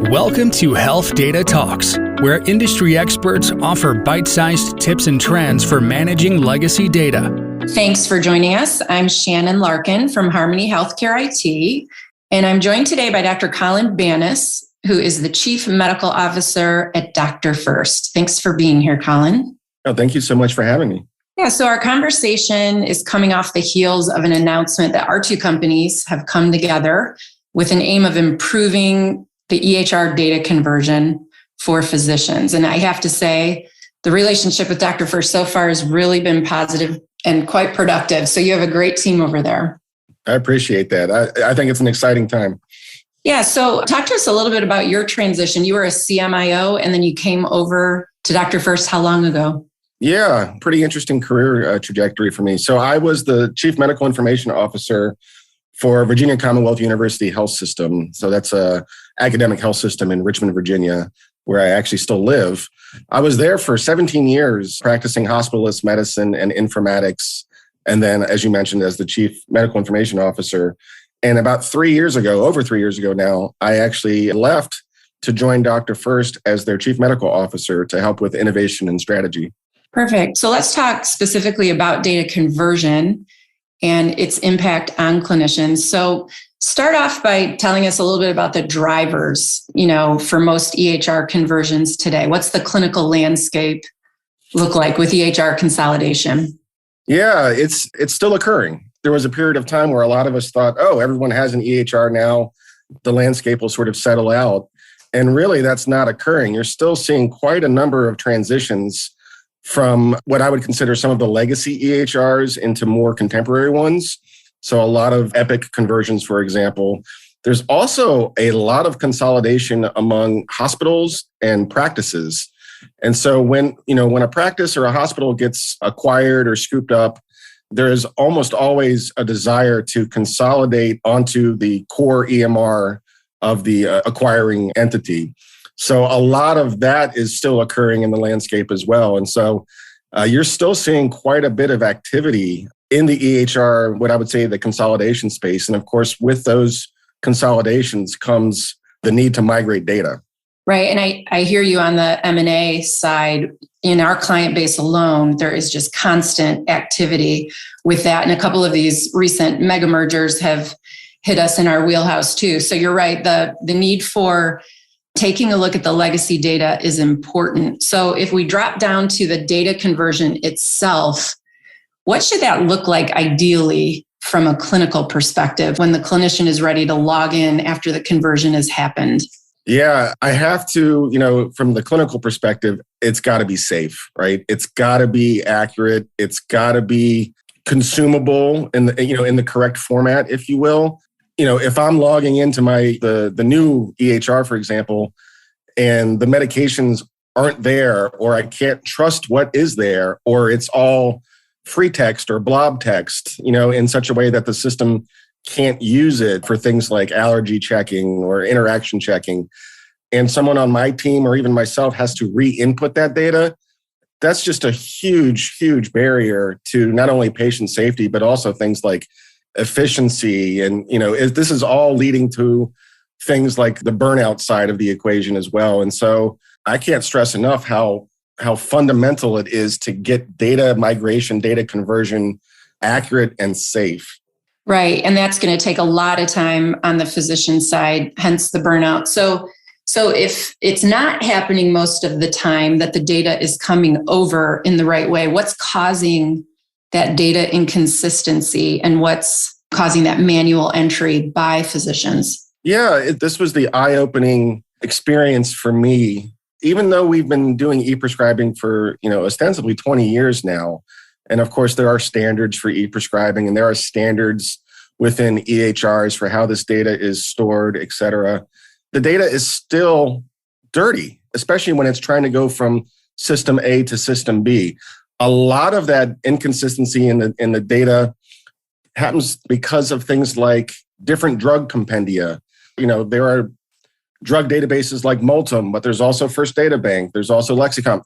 Welcome to HealthData Talks, where industry experts offer bite-sized tips and trends for managing legacy data. Thanks for joining us. I'm Shannon Larkin from Harmony Healthcare IT, and I'm joined today by Dr. Colin Banas, who is the Chief Medical Officer at DrFirst. Thanks for being here, Colin. Oh, thank you so much for having me. Yeah, so our conversation is coming off the heels of an announcement that our two companies have come together with an aim of improving the EHR data conversion for physicians. And I have to say, the relationship with DrFirst so far has really been positive and quite productive. So you have a great team over there. I appreciate that. I think it's an exciting time. Yeah. So talk to us a little bit about your transition. You were a CMIO and then you came over to DrFirst how long ago? Yeah, pretty interesting career trajectory for me. So I was the Chief Medical Information Officer for Virginia Commonwealth University Health System. So that's a academic health system in Richmond, Virginia, where I actually still live. I was there for 17 years practicing hospitalist medicine and informatics. And then, as you mentioned, as the Chief Medical Information Officer. And about 3 years ago, over 3 years ago now, I actually left to join DrFirst as their Chief Medical Officer to help with innovation and strategy. Perfect. So let's talk specifically about data conversion and its impact on clinicians. So start off by telling us a little bit about the drivers, for most EHR conversions today. What's the clinical landscape look like with EHR consolidation? Yeah, it's still occurring. There was a period of time where a lot of us thought, oh, everyone has an EHR now, the landscape will sort of settle out. And really, that's not occurring. You're still seeing quite a number of transitions from what I would consider some of the legacy EHRs into more contemporary ones. So a lot of Epic conversions, for example. There's also a lot of consolidation among hospitals and practices. And so when a practice or a hospital gets acquired or scooped up, there is almost always a desire to consolidate onto the core EMR of the acquiring entity. So a lot of that is still occurring in the landscape as well. And so you're still seeing quite a bit of activity in the EHR, what I would say the consolidation space. And of course, with those consolidations comes the need to migrate data. Right. And I hear you on the M&A side. In our client base alone, there is just constant activity with that. And a couple of these recent mega mergers have hit us in our wheelhouse too. So you're right. The need for taking a look at the legacy data is important. So if we drop down to the data conversion itself, what should that look like ideally from a clinical perspective when the clinician is ready to log in after the conversion has happened? Yeah, I have to, from the clinical perspective, it's got to be safe, right? It's got to be accurate. It's got to be consumable in the correct format, if you will. If I'm logging into the new EHR, for example, and the medications aren't there, or I can't trust what is there, or it's all free text or blob text, in such a way that the system can't use it for things like allergy checking or interaction checking, and someone on my team or even myself has to re-input that data, that's just a huge, huge barrier to not only patient safety, but also things like efficiency. And, this is all leading to things like the burnout side of the equation as well. And so I can't stress enough how fundamental it is to get data migration, data conversion accurate and safe. Right. And that's going to take a lot of time on the physician side, hence the burnout. So if it's not happening most of the time that the data is coming over in the right way, what's causing that data inconsistency and what's causing that manual entry by physicians? Yeah, this was the eye-opening experience for me. Even though we've been doing e-prescribing for, ostensibly 20 years now, and of course there are standards for e-prescribing and there are standards within EHRs for how this data is stored, et cetera. The data is still dirty, especially when it's trying to go from system A to system B. A lot of that inconsistency in the data happens because of things like different drug compendia. There are drug databases like Multum, but there's also First Data Bank. There's also Lexicon.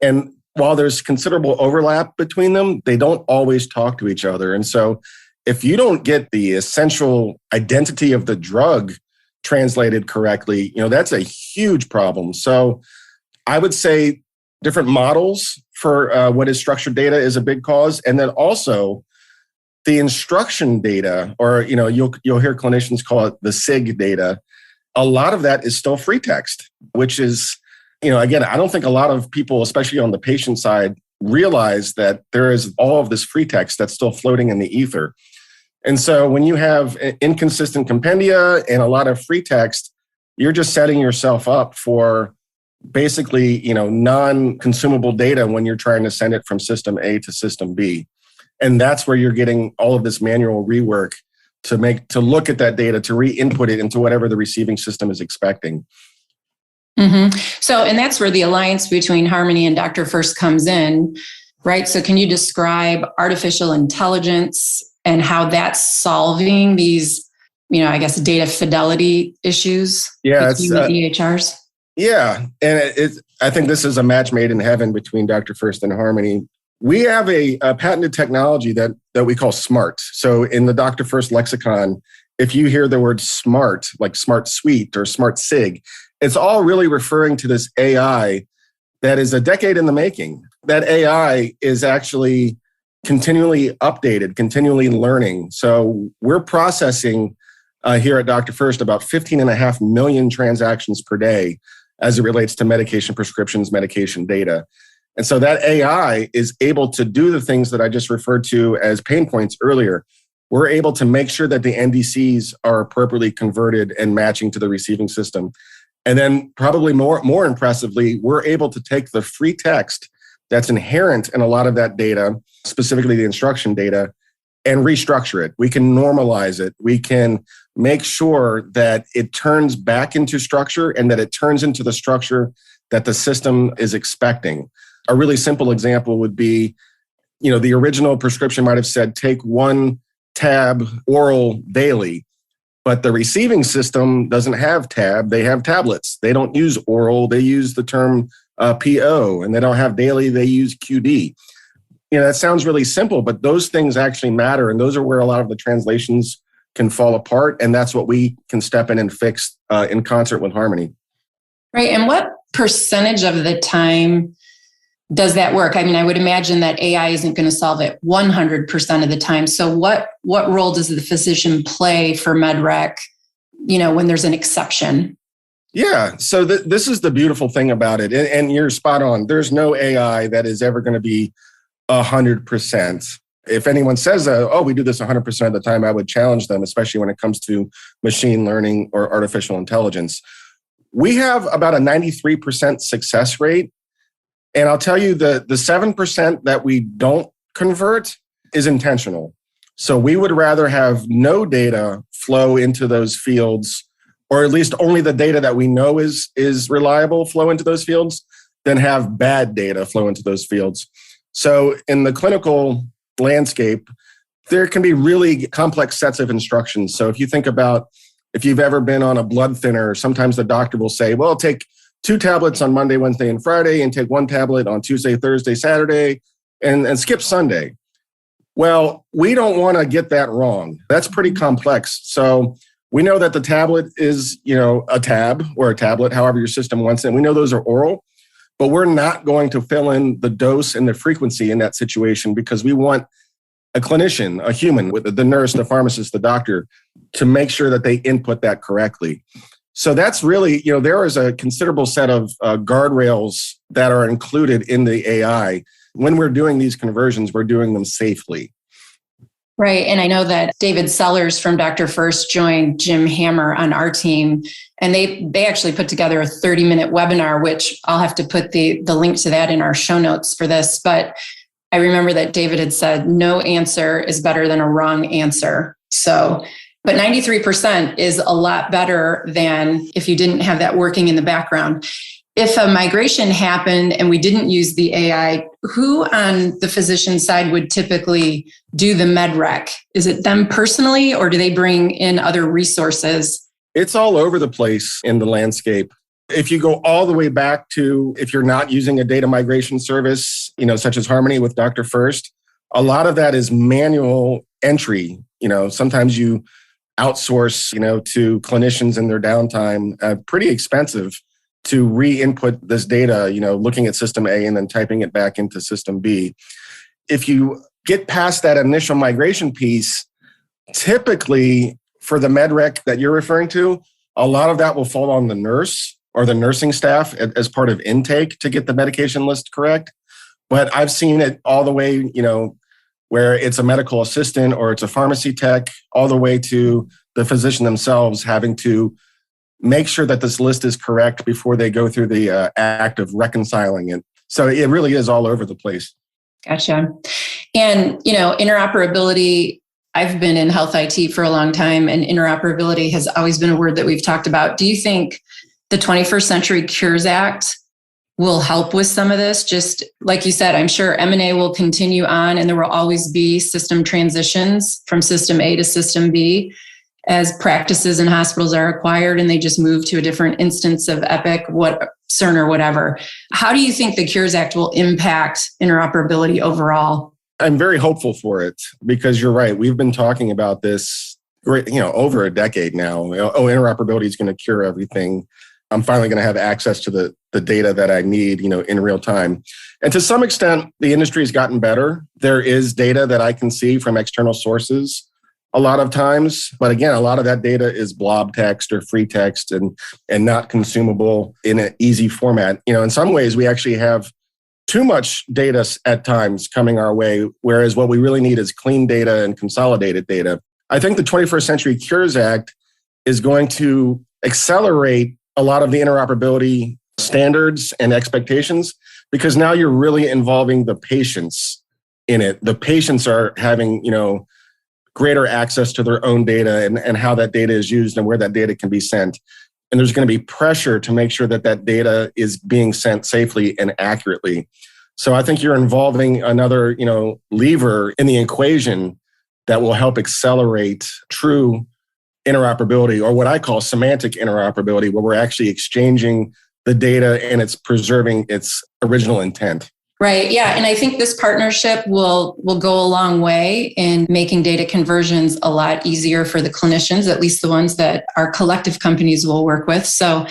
And while there's considerable overlap between them, they don't always talk to each other. And so if you don't get the essential identity of the drug translated correctly, that's a huge problem. So I would say different models for what is structured data is a big cause. And then also the instruction data, or, you'll hear clinicians call it the SIG data. A lot of that is still free text, which is, again, I don't think a lot of people, especially on the patient side, realize that there is all of this free text that's still floating in the ether. And so when you have inconsistent compendia and a lot of free text, you're just setting yourself up for basically, non-consumable data when you're trying to send it from system A to system B. And that's where you're getting all of this manual rework to look at that data, to re-input it into whatever the receiving system is expecting. Mm-hmm. So, and that's where the alliance between Harmony and DrFirst comes in, right? So can you describe artificial intelligence and how that's solving these, data fidelity issues between the EHRs? Yeah. And I think this is a match made in heaven between DrFirst and Harmony. We have a patented technology that we call SMART. So in the DrFirst lexicon, if you hear the word SMART, like Smart Suite or Smart SIG, it's all really referring to this AI that is a decade in the making. That AI is actually continually updated, continually learning. So we're processing here at DrFirst about 15.5 million transactions per day as it relates to medication prescriptions, medication data. And so that AI is able to do the things that I just referred to as pain points earlier. We're able to make sure that the NDCs are appropriately converted and matching to the receiving system. And then probably more impressively, we're able to take the free text that's inherent in a lot of that data, specifically the instruction data, and restructure it. We can normalize it. We can make sure that it turns back into structure and that it turns into the structure that the system is expecting. A really simple example would be, the original prescription might have said, take 1 tab oral daily, but the receiving system doesn't have tab. They have tablets. They don't use oral. They use the term PO, and they don't have daily. They use QD. That sounds really simple, but those things actually matter. And those are where a lot of the translations can fall apart. And that's what we can step in and fix in concert with Harmony. Right. And what percentage of the time does that work? I mean, I would imagine that AI isn't going to solve it 100% of the time. So what role does the physician play for MedRec, when there's an exception? Yeah. So this is the beautiful thing about it. And you're spot on. There's no AI that is ever going to be 100%. If anyone says, we do this 100% of the time, I would challenge them, especially when it comes to machine learning or artificial intelligence. We have about a 93% success rate. And I'll tell you the 7% that we don't convert is intentional. So we would rather have no data flow into those fields, or at least only the data that we know is reliable flow into those fields, than have bad data flow into those fields. So in the clinical landscape, there can be really complex sets of instructions. So if you think about, if you've ever been on a blood thinner, sometimes the doctor will say, well, take 2 tablets on Monday, Wednesday, and Friday, and take 1 tablet on Tuesday, Thursday, Saturday, and skip Sunday. Well, we don't want to get that wrong. That's pretty complex. So we know that the tablet is, a tab or a tablet, however your system wants it. And we know those are oral, but we're not going to fill in the dose and the frequency in that situation because we want a clinician, a human, with the nurse, the pharmacist, the doctor, to make sure that they input that correctly. So that's really, there is a considerable set of guardrails that are included in the AI. When we're doing these conversions, we're doing them safely. Right. And I know that David Sellers from DrFirst joined Jim Hammer on our team, and they actually put together a 30-minute webinar, which I'll have to put the link to that in our show notes for this. But I remember that David had said, no answer is better than a wrong answer. So, but 93% is a lot better than if you didn't have that working in the background. If a migration happened and we didn't use the AI, who on the physician side would typically do the MedRec? Is it them personally, or do they bring in other resources? It's all over the place in the landscape. If you go all the way back to, if you're not using a data migration service, such as Harmony with DrFirst, a lot of that is manual entry. Sometimes you outsource, to clinicians in their downtime, pretty expensive to re-input this data, looking at system A and then typing it back into system B. If you get past that initial migration piece, typically for the med rec that you're referring to, a lot of that will fall on the nurse or the nursing staff as part of intake to get the medication list correct. But I've seen it all the way, where it's a medical assistant or it's a pharmacy tech, all the way to the physician themselves having to make sure that this list is correct before they go through the act of reconciling it. So it really is all over the place. Gotcha. And, interoperability, I've been in health IT for a long time, and interoperability has always been a word that we've talked about. Do you think the 21st Century Cures Act will help with some of this? Just like you said, I'm sure M&A will continue on, and there will always be system transitions from system A to system B as practices and hospitals are acquired and they just move to a different instance of Epic, CERN or whatever. How do you think the Cures Act will impact interoperability overall? I'm very hopeful for it because you're right. We've been talking about this, over a decade now. Interoperability is going to cure everything. I'm finally going to have access to the data that I need, in real time. And to some extent, the industry has gotten better. There is data that I can see from external sources a lot of times. But again, a lot of that data is blob text or free text and not consumable in an easy format. In some ways, we actually have too much data at times coming our way, whereas what we really need is clean data and consolidated data. I think the 21st Century Cures Act is going to accelerate a lot of the interoperability standards and expectations because now you're really involving the patients in it. The patients are having, greater access to their own data and how that data is used and where that data can be sent. And there's going to be pressure to make sure that that data is being sent safely and accurately. So I think you're involving another, lever in the equation that will help accelerate true interoperability, or what I call semantic interoperability, where we're actually exchanging the data and it's preserving its original intent. Right. Yeah. And I think this partnership will go a long way in making data conversions a lot easier for the clinicians, at least the ones that our collective companies will work with. So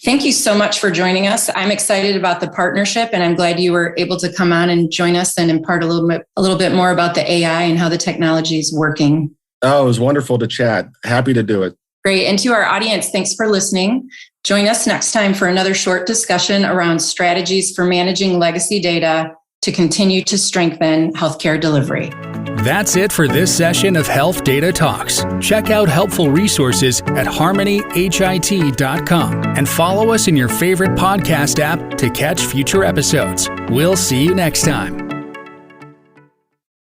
thank you so much for joining us. I'm excited about the partnership, and I'm glad you were able to come on and join us and impart a little bit more about the AI and how the technology is working. Oh, it was wonderful to chat. Happy to do it. Great. And to our audience, thanks for listening. Join us next time for another short discussion around strategies for managing legacy data to continue to strengthen healthcare delivery. That's it for this session of HealthData Talks. Check out helpful resources at harmonyhit.com and follow us in your favorite podcast app to catch future episodes. We'll see you next time.